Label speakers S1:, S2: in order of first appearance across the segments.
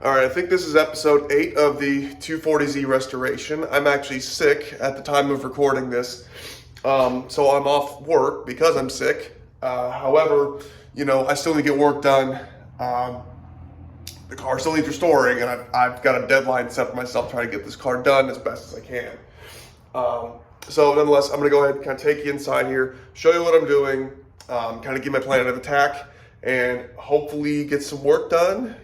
S1: All right, I think this is episode 8 of the 240Z restoration. I'm actually sick at the time of recording this, so I'm off work because I'm sick. However, I still need to get work done. The car still needs restoring, and I've got a deadline set for myself trying to get this car done as best as I can. So nonetheless, I'm going to go ahead and kind of take you inside here, show you what I'm doing, kind of give my plan of attack, and hopefully get some work done,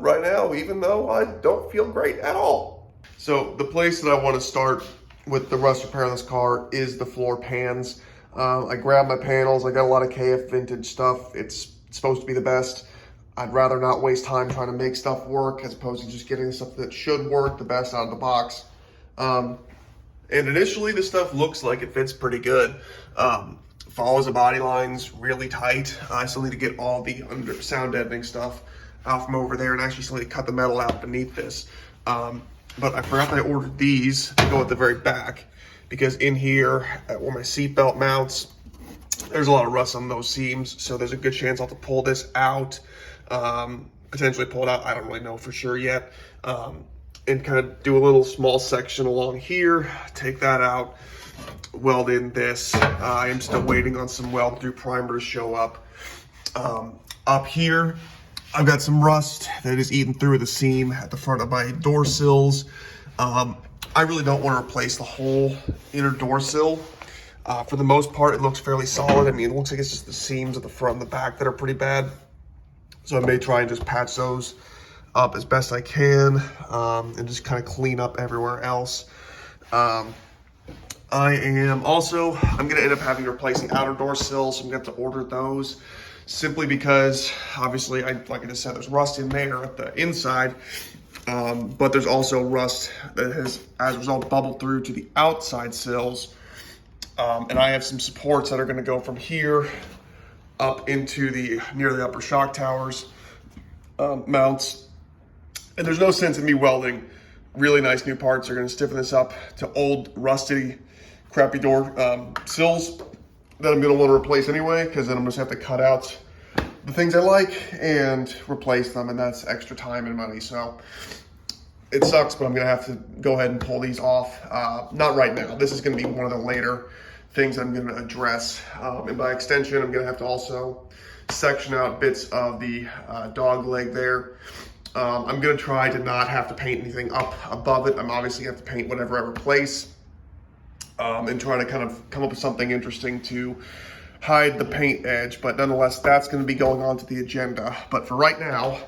S1: right now, even though I don't feel great at all. So the place that I want to start with the rust repair on this car is the floor pans. I grabbed my panels. I got a lot of KF vintage stuff. It's supposed to be the best. I'd rather not waste time trying to make stuff work as opposed to just getting stuff that should work the best out of the box. And initially, this stuff looks like it fits pretty good. Follows the body lines really tight. I still need to get all the sound deadening stuff out from over there, and actually still need to cut the metal out beneath this. But I forgot that I ordered these to go at the very back, because in here, where my seatbelt mounts, there's a lot of rust on those seams, so there's a good chance I'll have to pull this out, potentially pull it out, I don't really know for sure yet, and kind of do a little small section along here, take that out, weld in this. I am still waiting on some weld through primer to show up. Up here, I've got some rust that is eaten through the seam at the front of my door sills. I really don't want to replace the whole inner door sill. For the most part, it looks fairly solid. I mean, it looks like it's just the seams at the front and the back that are pretty bad. So I may try and just patch those up as best I can, and just kind of clean up everywhere else. I'm going to end up having to replace the outer door sills, so I'm going to have to order those, simply because, obviously, like I just said, there's rust in there at the inside, but there's also rust that has, as a result, bubbled through to the outside sills, and I have some supports that are going to go from here up into near the upper shock towers mounts, and there's no sense in me welding really nice new parts. Are going to stiffen this up to old, rusty, crappy door sills that I'm going to want to replace anyway, because then I'm just have to cut out the things I like and replace them, and that's extra time and money. So it sucks, but I'm going to have to go ahead and pull these off. Not right now. This is going to be one of the later things I'm going to address. And by extension, I'm going to have to also section out bits of the dog leg there. I'm going to try to not have to paint anything up above it. I'm obviously going to have to paint whatever I replace, and try to kind of come up with something interesting to hide the paint edge. But nonetheless, that's going to be going on to the agenda. But for right now,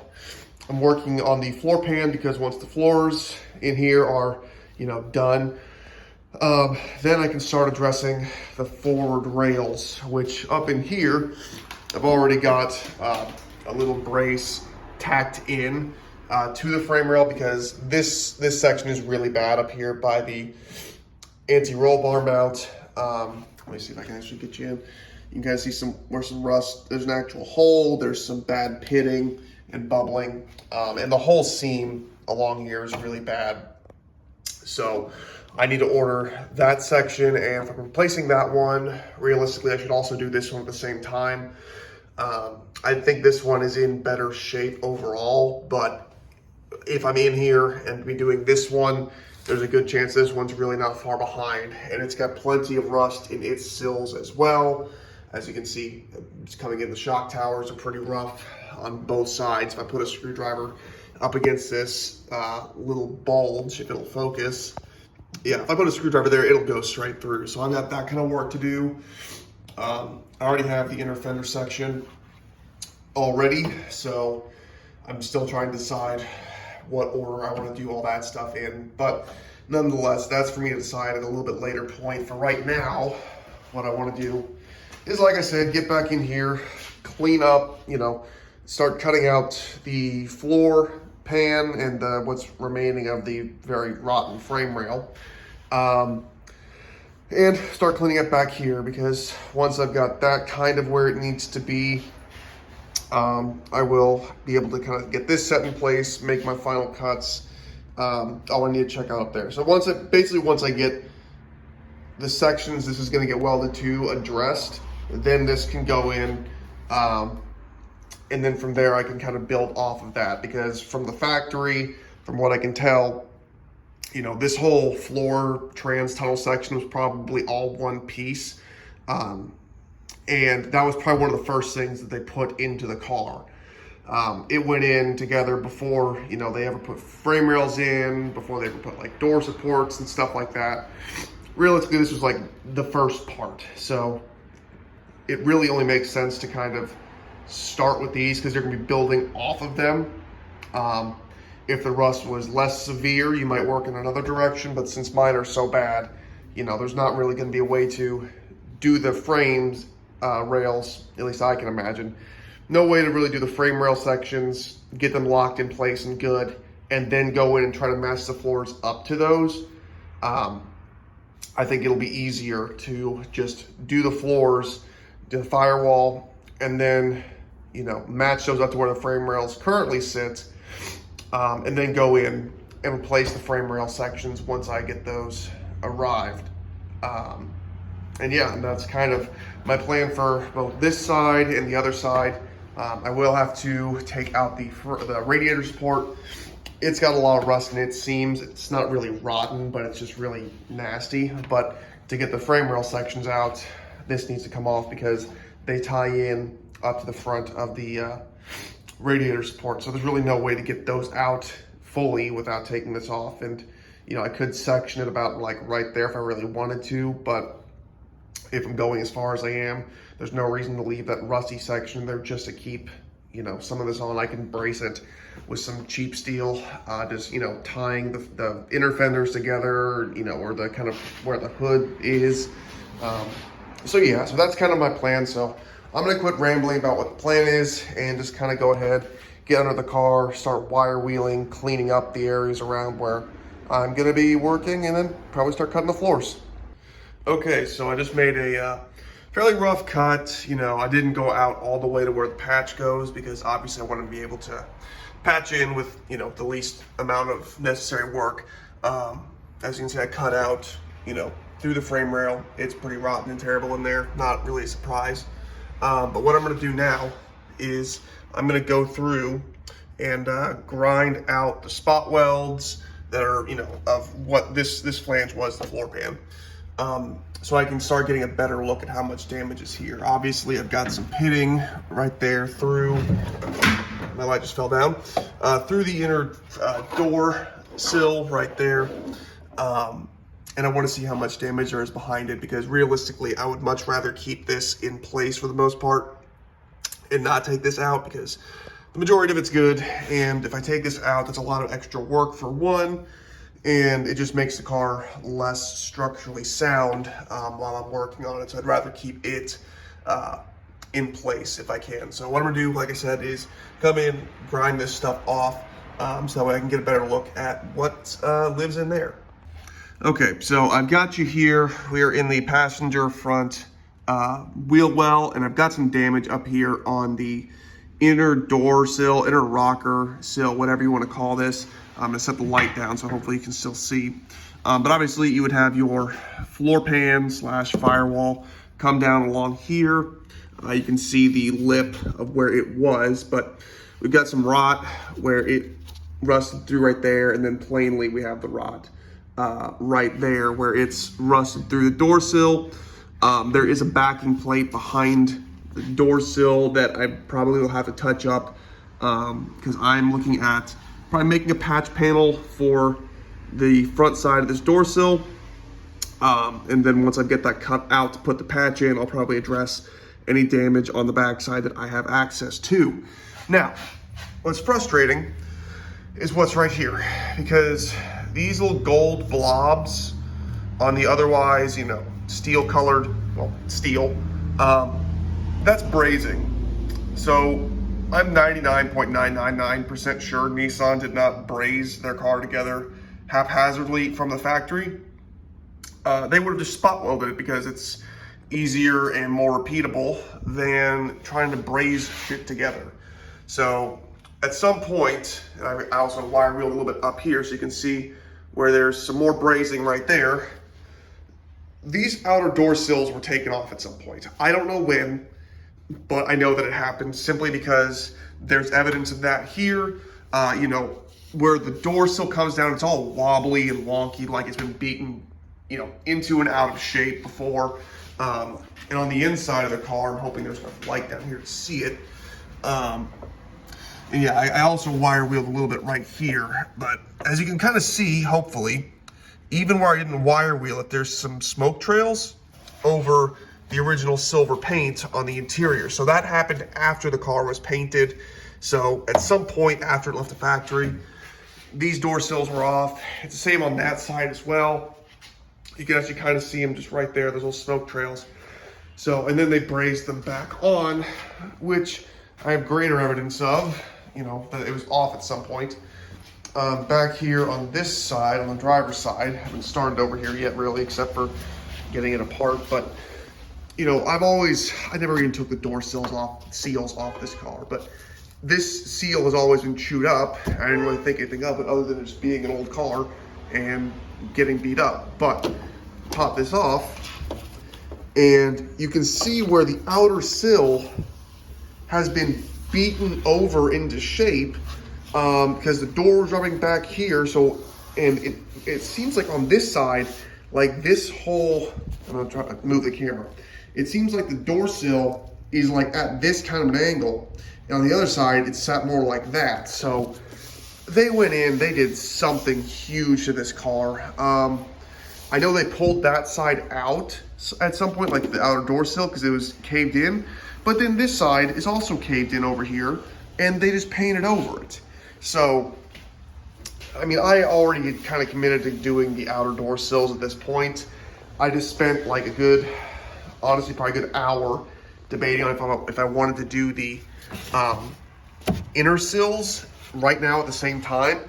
S1: I'm working on the floor pan, because once the floors in here are, done, then I can start addressing the forward rails, which up in here, I've already got a little brace tacked in to the frame rail, because this section is really bad up here by the anti-roll bar mount. Let me see if I can actually get you in. You can kind of see where some rust, there's an actual hole, there's some bad pitting and bubbling, and the whole seam along here is really bad. So I need to order that section, and if I'm replacing that one, realistically, I should also do this one at the same time. I think this one is in better shape overall, but if I'm in here and be doing this one, there's a good chance this one's really not far behind, and it's got plenty of rust in its sills as well. As you can see, it's coming in, the shock towers are pretty rough on both sides. If I put a screwdriver up against this little bulge, if it'll focus, yeah, if I put a screwdriver there, it'll go straight through. So I've got that kind of work to do. I already have the inner fender section already, so I'm still trying to decide what order I want to do all that stuff in. But nonetheless, that's for me to decide at a little bit later point. For right now, what I want to do is, like I said, get back in here, clean up, start cutting out the floor pan and what's remaining of the very rotten frame rail. And start cleaning up back here, because once I've got that kind of where it needs to be, I will be able to kind of get this set in place, make my final cuts. All I need to check out up there. So once I get the sections this is going to get welded to addressed, then this can go in And then from there, I can kind of build off of that, because from the factory, from what I can tell, you know, this whole floor trans tunnel section was probably all one piece. And that was probably one of the first things that they put into the car. It went in together before, you know, they ever put frame rails in, before they ever put like door supports and stuff like that. Realistically, this was like the first part. So it really only makes sense to kind of start with these, because you're gonna be building off of them. If the rust was less severe, you might work in another direction, but since mine are so bad, you know, there's not really gonna be a way to do the frames rails, at least I can imagine. No way to really do the frame rail sections, get them locked in place and good, and then go in and try to match the floors up to those. I think it'll be easier to just do the floors, do the firewall, and then, you know, match those up to where the frame rails currently sit, and then go in and replace the frame rail sections once I get those arrived. And yeah, and that's kind of my plan for both this side and the other side. I will have to take out the radiator support. It's got a lot of rust in its seams. It's not really rotten, but it's just really nasty. But to get the frame rail sections out, this needs to come off, because they tie in up to the front of the radiator support. So there's really no way to get those out fully without taking this off. And, you know, I could section it about like right there if I really wanted to, but if I'm going as far as I am, there's no reason to leave that rusty section there just to keep, you know, some of this on. I can brace it with some cheap steel, just, you know, tying the inner fenders together, you know, or the kind of where the hood is. So yeah, so that's kind of my plan. So I'm gonna quit rambling about what the plan is and just kind of go ahead, get under the car, start wire wheeling, cleaning up the areas around where I'm gonna be working, and then probably start cutting the floors. Okay, so I just made a fairly rough cut. You know, I didn't go out all the way to where the patch goes, because obviously I want to be able to patch in with, you know, the least amount of necessary work. As you can see, I cut out, you know, through the frame rail. It's pretty rotten and terrible in there. Not really a surprise. But what I'm going to do now is I'm going to go through and grind out the spot welds that are, you know, of what this flange was, the floor pan. So I can start getting a better look at how much damage is here. Obviously, I've got some pitting right there through, my light just fell down, through the inner door sill right there. And I want to see how much damage there is behind it, because realistically, I would much rather keep this in place for the most part and not take this out, because the majority of it's good. And if I take this out, that's a lot of extra work for one. And it just makes the car less structurally sound while I'm working on it. So I'd rather keep it in place if I can. So what I'm gonna do, like I said, is come in, grind this stuff off, so that way I can get a better look at what lives in there. Okay, so I've got you here. We're in the passenger front wheel well, and I've got some damage up here on the inner door sill, inner rocker sill, whatever you want to call this. I'm gonna set the light down so hopefully you can still see. But obviously you would have your floor pan / firewall come down along here. You can see the lip of where it was, but we've got some rot where it rusted through right there, and then plainly we have the rot right there where it's rusted through the door sill. There is a backing plate behind the door sill that I probably will have to touch up, because I'm looking at probably making a patch panel for the front side of this door sill. And then once I get that cut out to put the patch in, I'll probably address any damage on the back side that I have access to. Now, what's frustrating is what's right here, because these little gold blobs on the otherwise, you know, steel colored, well, steel, that's brazing. So I'm 99.999% sure Nissan did not braze their car together haphazardly from the factory. They would have just spot welded it, because it's easier and more repeatable than trying to braze shit together. So at some point, and I also wire wheel a little bit up here so you can see where there's some more brazing right there. These outer door sills were taken off at some point. I don't know when. but I know that it happened simply because there's evidence of that here. You know, where the door sill comes down, it's all wobbly and wonky, like it's been beaten, you know, into and out of shape before. And on the inside of the car, I'm hoping there's enough light down here to see it. And yeah, I also wire wheeled a little bit right here, but as you can kind of see, hopefully, even where I didn't wire wheel it, there's some smoke trails over the original silver paint on the interior. So that happened after the car was painted. So at some point after it left the factory, these door sills were off. It's the same on that side as well. You can actually kind of see them just right there, those little smoke trails. So, and then they brazed them back on, which I have greater evidence of, you know, that it was off at some point. Back here on this side, on the driver's side, haven't started over here yet really, except for getting it apart. But, you know, I never even took the door seals off this car, but this seal has always been chewed up. I didn't really think anything of it other than it just being an old car and getting beat up. But pop this off, and you can see where the outer sill has been beaten over into shape because the door is rubbing back here. So, and it seems like on this side, like this whole, I'm gonna try to move the camera. It seems like the door sill is like at this kind of an angle. And on the other side, it's sat more like that. So they went in, they did something huge to this car. I know they pulled that side out at some point, like the outer door sill, because it was caved in. But then this side is also caved in over here, and they just painted over it. So, I mean, I already kind of committed to doing the outer door sills at this point. I just spent like a good, honestly, probably a good hour debating on if I wanted to do the inner sills right now at the same time,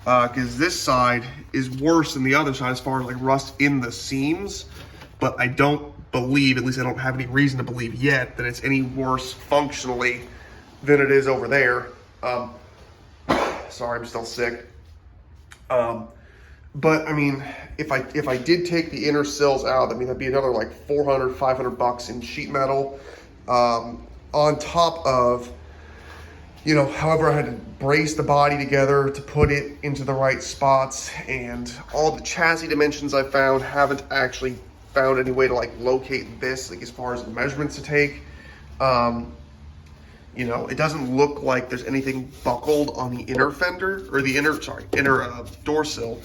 S1: because this side is worse than the other side as far as like rust in the seams. But I don't believe, at least I don't have any reason to believe yet, that it's any worse functionally than it is over there. Sorry, I'm still sick. But I mean, if I did take the inner sills out, I mean, that'd be another like 400, 500 bucks in sheet metal, on top of, you know, however I had to brace the body together to put it into the right spots, and all the chassis dimensions I found haven't actually found any way to like locate this, like as far as the measurements to take. You know, it doesn't look like there's anything buckled on the inner fender, or the inner door sill.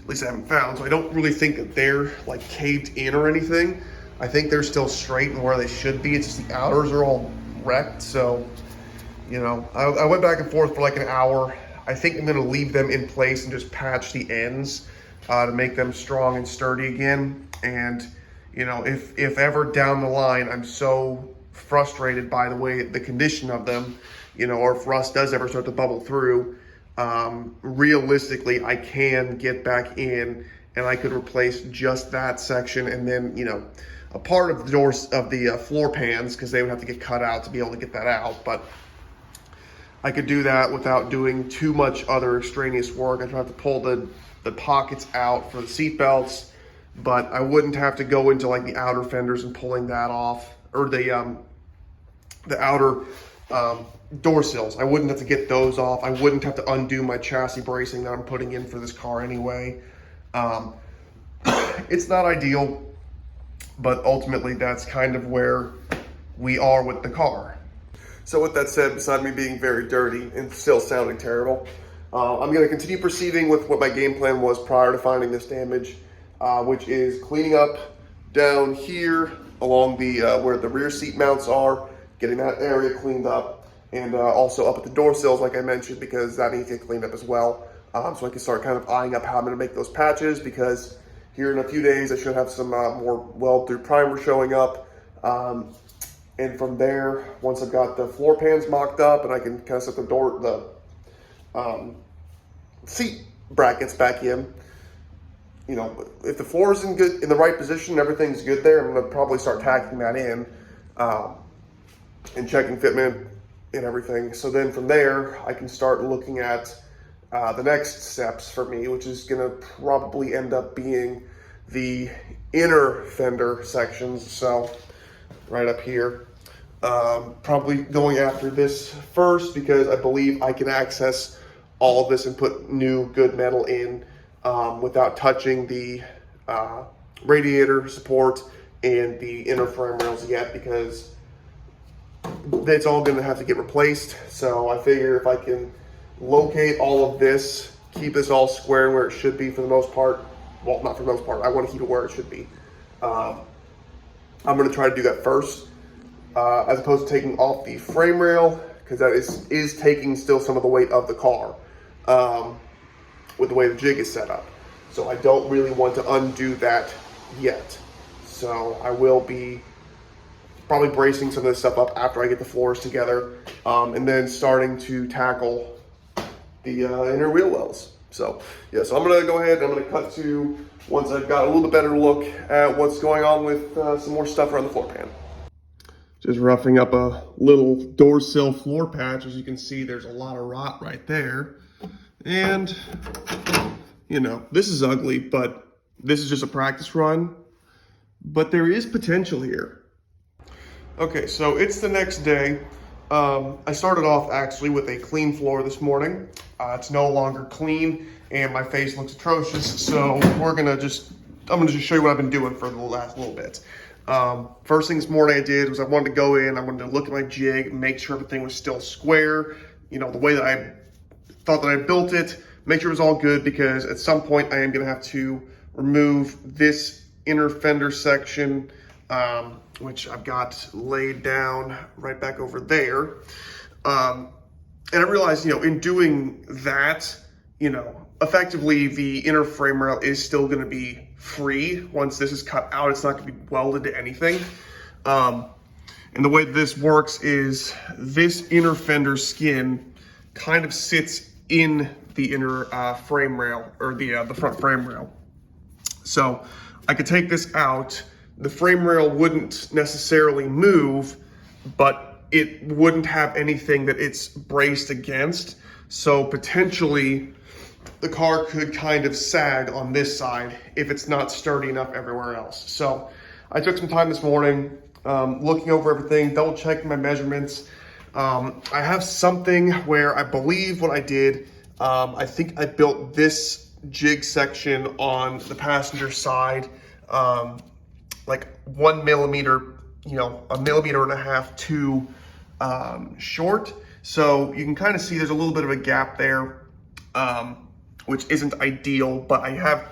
S1: At least I haven't found, so I don't really think that they're like caved in or anything. I think they're still straight and where they should be. It's just the outers are all wrecked. So, you know, I went back and forth for like an hour. I think I'm gonna leave them in place and just patch the ends to make them strong and sturdy again. And, you know, if ever down the line I'm so frustrated by the condition of them, you know, or if rust does ever start to bubble through, realistically I can get back in and I could replace just that section, and then, you know, a part of the doors of the floor pans, because they would have to get cut out to be able to get that out. But I could do that without doing too much other extraneous work. I'd have to pull the pockets out for the seat belts, but I wouldn't have to go into like the outer fenders and pulling that off, or the outer door sills. I wouldn't have to get those off. I wouldn't have to undo my chassis bracing that I'm putting in for this car anyway. It's not ideal, but ultimately that's kind of where we are with the car. So with that said, beside me being very dirty and still sounding terrible, I'm going to continue proceeding with what my game plan was prior to finding this damage, which is cleaning up down here along the where the rear seat mounts are, getting that area cleaned up, and also up at the door sills, like I mentioned, because that needs to get cleaned up as well. So I can start kind of eyeing up how I'm going to make those patches, because here in a few days I should have some more weld-through primer showing up. And from there, once I've got the floor pans mocked up and I can kind of set the seat brackets back in, you know, if the floor is in the right position, everything's good there, I'm going to probably start tacking that in and checking fitment and everything. So then from there, I can start looking at the next steps for me, which is going to probably end up being the inner fender sections. So right up here, Probably going after this first because I believe I can access all of this and put new good metal in without touching the radiator support and the inner frame rails yet, because it's all going to have to get replaced. So I figure if I can locate all of this, keep this all square where it should be for the most part. Well, not for the most part. I want to keep it where it should be. I'm going to try to do that first, as opposed to taking off the frame rail, because that is taking still some of the weight of the car with the way the jig is set up. So I don't really want to undo that yet. So I will be probably bracing some of this stuff up after I get the floors together, and then starting to tackle the inner wheel wells. So yeah, so I'm gonna go ahead and I'm gonna cut to once I've got a little bit better look at what's going on with some more stuff around the floor pan. Just roughing up a little door sill floor patch. As you can see, there's a lot of rot right there. And, you know, this is ugly, but this is just a practice run. But there is potential here. Okay, so it's the next day. I started off actually with a clean floor this morning. It's no longer clean and my face looks atrocious. So I'm gonna just show you what I've been doing for the last little bit. First thing this morning I did was I wanted to go in, I wanted to look at my jig, make sure everything was still square, you know, the way that I thought that I built it, make sure it was all good, because at some point I am gonna have to remove this inner fender section, which I've got laid down right back over there. And I realized, you know, in doing that, you know, effectively the inner frame rail is still going to be free. Once this is cut out, it's not going to be welded to anything. And the way this works is this inner fender skin kind of sits in the inner frame rail, or the front frame rail. So I could take this out. The frame rail wouldn't necessarily move, but it wouldn't have anything that it's braced against. So potentially the car could kind of sag on this side if it's not sturdy enough everywhere else. So I took some time this morning, looking over everything, double checking my measurements. I have something where I believe what I did, I think I built this jig section on the passenger side, like 1 millimeter, you know, 1.5 millimeters too short. So you can kind of see there's a little bit of a gap there, which isn't ideal, but I have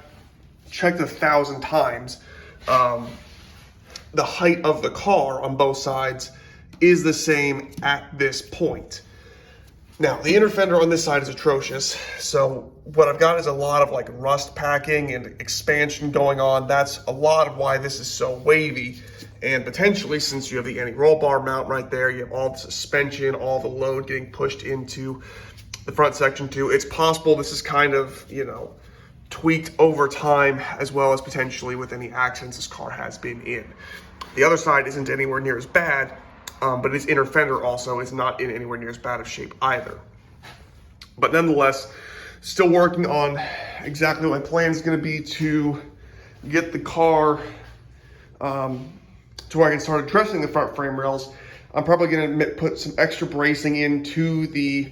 S1: checked 1,000 times. The height of the car on both sides is the same at this point. Now, the inner fender on this side is atrocious. So what I've got is a lot of like rust packing and expansion going on. That's a lot of why this is so wavy. And potentially, since you have the anti-roll bar mount right there, you have all the suspension, all the load getting pushed into the front section too. It's possible this is kind of, you know, tweaked over time, as well as potentially with any accidents this car has been in. The other side isn't anywhere near as bad, but its inner fender also is not in anywhere near as bad of shape either. But nonetheless, still working on exactly what my plan is going to be to get the car to where I can start addressing the front frame rails. I'm probably going to put some extra bracing into the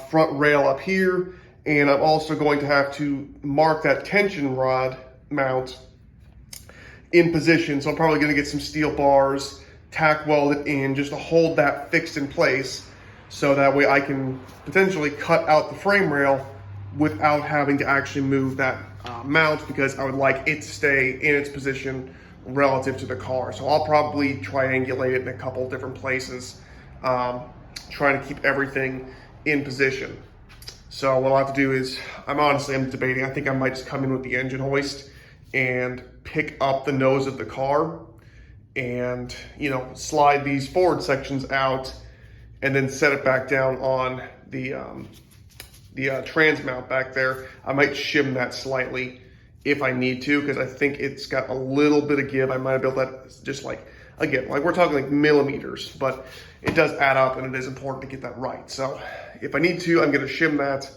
S1: front rail up here, and I'm also going to have to mark that tension rod mount in position. So I'm probably going to get some steel bars, tack welded in, just to hold that fixed in place, so that way I can potentially cut out the frame rail without having to actually move that mount, because I would like it to stay in its position relative to the car. So I'll probably triangulate it in a couple different places, trying to keep everything in position. So what I'll have to do is, I'm debating, I think I might just come in with the engine hoist and pick up the nose of the car and, you know, slide these forward sections out and then set it back down on the trans mount back there. I might shim that slightly if I need to, because I think it's got a little bit of give. I might have built that just like, again, like we're talking like millimeters, but it does add up and it is important to get that right. So if I need to, I'm gonna shim that,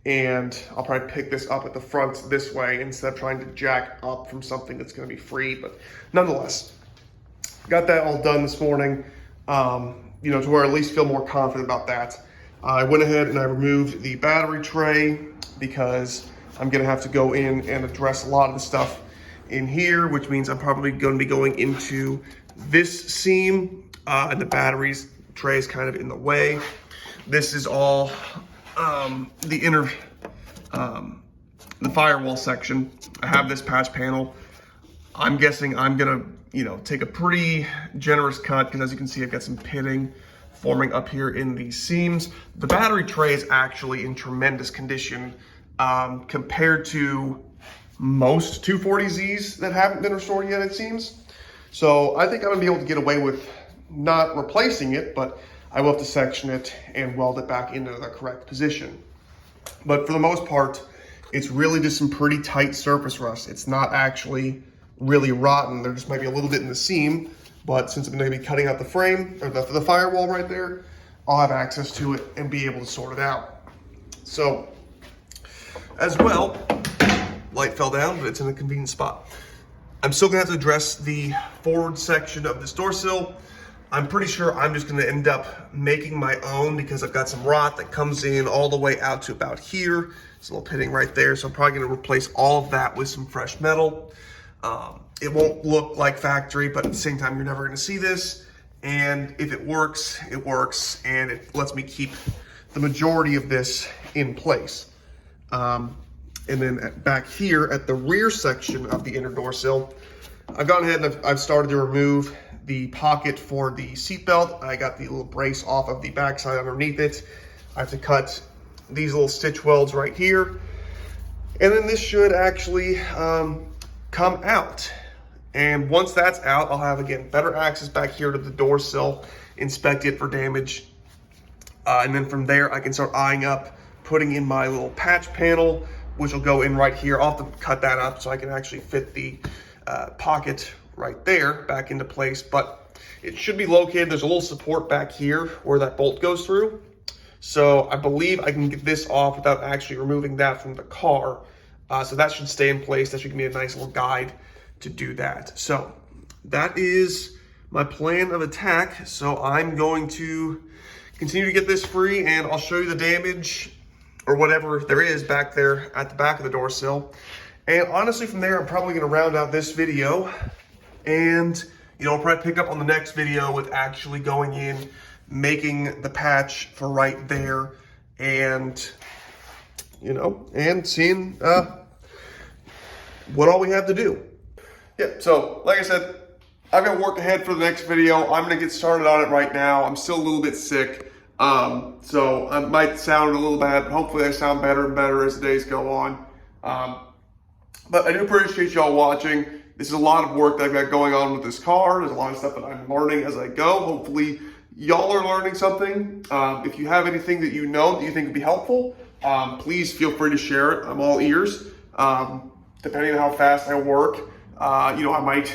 S1: and I'll probably pick this up at the front this way instead of trying to jack up from something that's gonna be free. But nonetheless, got that all done this morning. you know, to where I at least feel more confident about that. I went ahead and I removed the battery tray because I'm gonna have to go in and address a lot of the stuff in here, which means I'm probably gonna be going into this seam, and the batteries tray is kind of in the way. This is all the inner, the firewall section. I have this patch panel. I'm guessing I'm gonna, you know, take a pretty generous cut because as you can see, I've got some pitting forming up here in these seams. The battery tray is actually in tremendous condition compared to most 240Zs that haven't been restored yet, it seems. So I think I'm gonna be able to get away with not replacing it, but I will have to section it and weld it back into the correct position. But for the most part, it's really just some pretty tight surface rust. It's not actually really rotten. There just might be a little bit in the seam, but since I'm gonna be cutting out the frame, or the firewall right there, I'll have access to it and be able to sort it out. So, as well, light fell down, but it's in a convenient spot. I'm still gonna have to address the forward section of this door sill. I'm pretty sure I'm just gonna end up making my own because I've got some rot that comes in all the way out to about here. It's a little pitting right there, so I'm probably gonna replace all of that with some fresh metal. It won't look like factory, but at the same time, you're never gonna see this. And if it works, and it lets me keep the majority of this in place. And then back here at the rear section of the inner door sill, I've gone ahead and I've started to remove the pocket for the seatbelt. I got the little brace off of the backside underneath it. I have to cut these little stitch welds right here. And then this should actually come out. And once that's out, I'll have, again, better access back here to the door sill, inspect it for damage. And then from there, I can start eyeing up, putting in my little patch panel, which will go in right here. I'll have to cut that up so I can actually fit the pocket right there back into place, but it should be located. There's a little support back here where that bolt goes through. So I believe I can get this off without actually removing that from the car. So that should stay in place. That should give me a nice little guide to do that. So that is my plan of attack. So I'm going to continue to get this free and I'll show you the damage or whatever there is back there at the back of the door sill. And honestly, from there, I'm probably gonna round out this video and, you know, I'll probably pick up on the next video with actually going in, making the patch for right there and, you know, and seeing what all we have to do. Yeah, so like I said, I've got work ahead for the next video. I'm gonna get started on it right now. I'm still a little bit sick. So I might sound a little bad, but hopefully I sound better and better as the days go on. But I do appreciate y'all watching. This is a lot of work that I've got going on with this car. There's a lot of stuff that I'm learning as I go. Hopefully y'all are learning something. If you have anything that you know that you think would be helpful, please feel free to share it. I'm all ears. Depending on how fast I work, you know, I might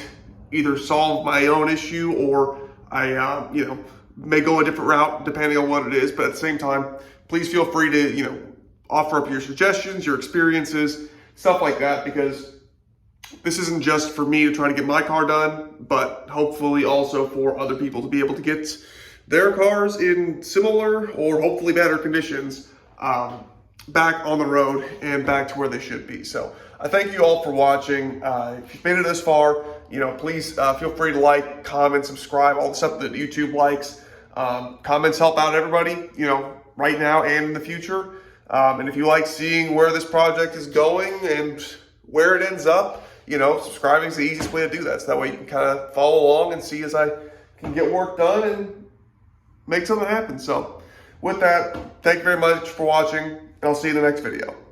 S1: either solve my own issue or I, you know, may go a different route depending on what it is. But at the same time, please feel free to, you know, offer up your suggestions, your experiences, stuff like that, because this isn't just for me to try to get my car done, but hopefully also for other people to be able to get their cars in similar or hopefully better conditions back on the road and back to where they should be. So I thank you all for watching. If you've made it this far, you know, please feel free to like, comment, subscribe, all the stuff that YouTube likes. Comments help out everybody, you know, right now and in the future. And if you like seeing where this project is going and where it ends up, you know, subscribing is the easiest way to do that. So that way you can kind of follow along and see as I can get work done and make something happen. So with that, thank you very much for watching, and I'll see you in the next video.